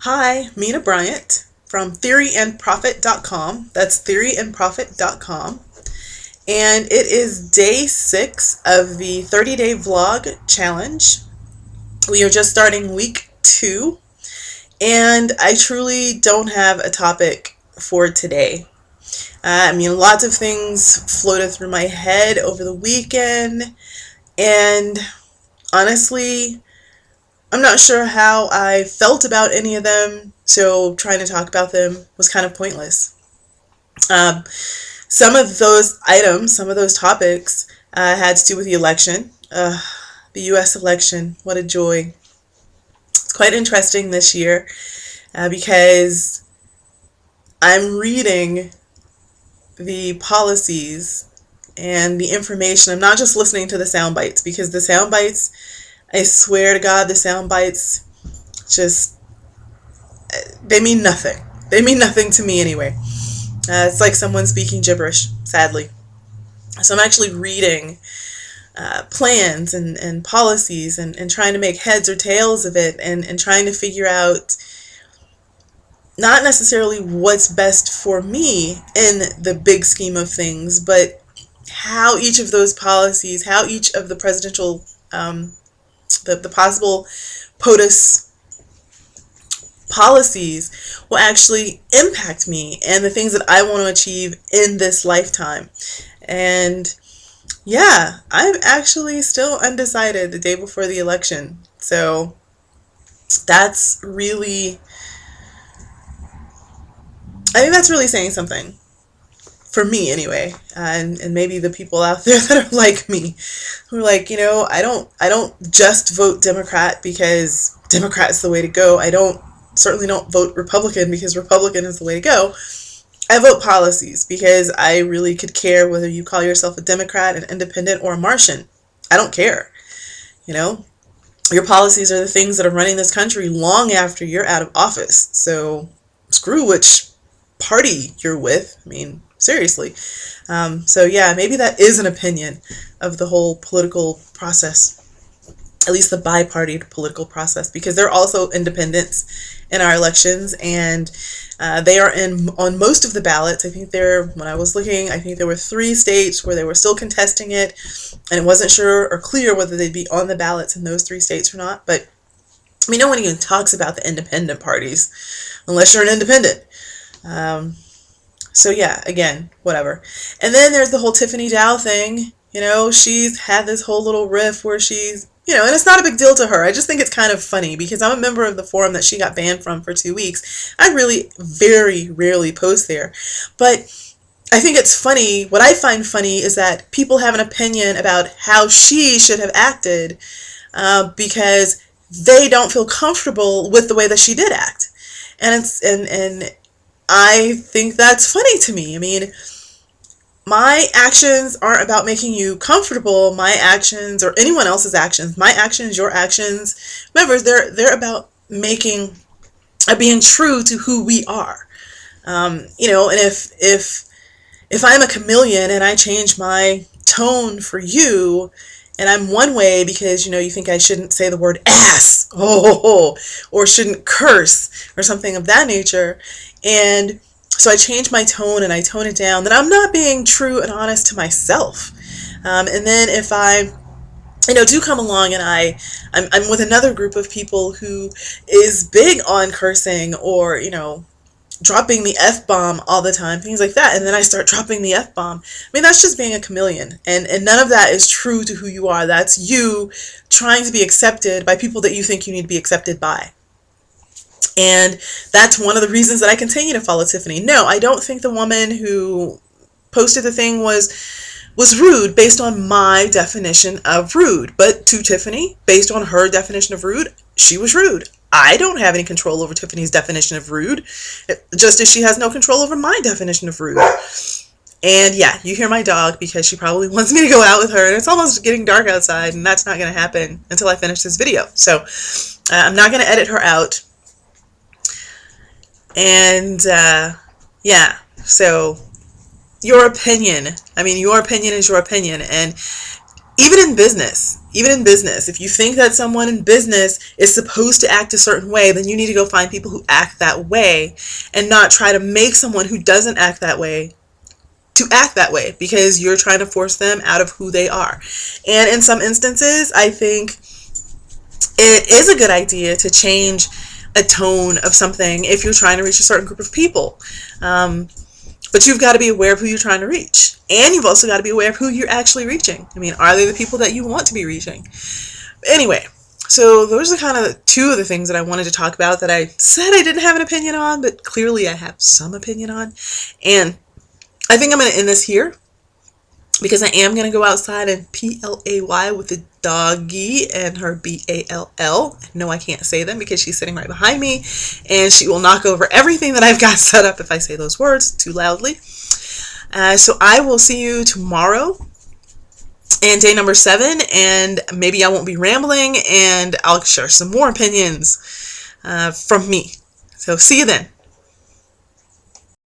Hi, Mina Bryant from theoryandprofit.com. That's theoryandprofit.com. And it is day 6 of the 30-day vlog challenge. We are just starting week 2, and I truly don't have a topic for today. Lots of things floated through my head over the weekend, and honestly, I'm not sure how I felt about any of them, so trying to talk about them was kind of pointless. Um, some of those items, some of those topics had to do with the election. The US election, what a joy. It's quite interesting this year because I'm reading the policies and the information. I'm not just listening to the sound bites, because the sound bites, I swear to God, the sound bites just, they mean nothing. They mean nothing to me anyway. It's like someone speaking gibberish, sadly. So I'm actually reading plans and policies and trying to make heads or tails of it, and trying to figure out not necessarily what's best for me in the big scheme of things, but how each of those policies, how each of the presidential, the possible POTUS policies will actually impact me and the things that I want to achieve in this lifetime. And yeah, I'm actually still undecided the day before the election. So that's really, I think that's really saying something. For me anyway, and maybe the people out there that are like me, who are like, I don't just vote Democrat because Democrat is the way to go. Certainly don't vote Republican because Republican is the way to go. I vote policies because I really could care whether you call yourself a Democrat, an independent, or a Martian. I don't care. You know, your policies are the things that are running this country long after you're out of office. So screw which party you're with. Seriously. So yeah, maybe that is an opinion of the whole political process, at least the bi-party political process, because they're also independents in our elections, and they are on most of the ballots. When I was looking, I think there were 3 states where they were still contesting it, and it wasn't sure or clear whether they'd be on the ballots in those 3 states or not. But no one even talks about the independent parties unless you're an independent. So yeah, again, whatever. And then there's the whole Tiffany Dow thing. She's had this whole little riff where she's, and it's not a big deal to her. I just think it's kind of funny because I'm a member of the forum that she got banned from for 2 weeks. I really very rarely post there. But I think it's funny. What I find funny is that people have an opinion about how she should have acted because they don't feel comfortable with the way that she did act. And I think that's funny to me. My actions aren't about making you comfortable. My actions, or anyone else's actions, my actions, your actions, remember, they're about being true to who we are. And if I'm a chameleon and I change my tone for you, and I'm one way because you think I shouldn't say the word ass, or shouldn't curse or something of that nature, and so I change my tone and I tone it down, then I'm not being true and honest to myself. And then if I do come along and I'm with another group of people who is big on cursing, or dropping the F-bomb all the time, things like that, and then I start dropping the F-bomb. That's just being a chameleon, and none of that is true to who you are. That's you trying to be accepted by people that you think you need to be accepted by. And that's one of the reasons that I continue to follow Tiffany. No, I don't think the woman who posted the thing was rude based on my definition of rude. But to Tiffany, based on her definition of rude, she was rude. I don't have any control over Tiffany's definition of rude, just as she has no control over my definition of rude. And yeah, you hear my dog because she probably wants me to go out with her, and it's almost getting dark outside, and that's not going to happen until I finish this video. So I'm not going to edit her out. And yeah, so your opinion is your opinion, and even in business, if you think that someone in business is supposed to act a certain way, then you need to go find people who act that way and not try to make someone who doesn't act that way to act that way, because you're trying to force them out of who they are. And in some instances, I think it is a good idea to change a tone of something if you're trying to reach a certain group of people. But you've got to be aware of who you're trying to reach. And you've also got to be aware of who you're actually reaching. I mean, are they the people that you want to be reaching? Anyway, so those are kind of two of the things that I wanted to talk about that I said I didn't have an opinion on, but clearly I have some opinion on. And I think I'm going to end this here, because I am going to go outside and play with the doggy and her ball. No, I can't say them because she's sitting right behind me, and she will knock over everything that I've got set up if I say those words too loudly. So I will see you tomorrow and day number 7, and maybe I won't be rambling, and I'll share some more opinions from me. So see you then.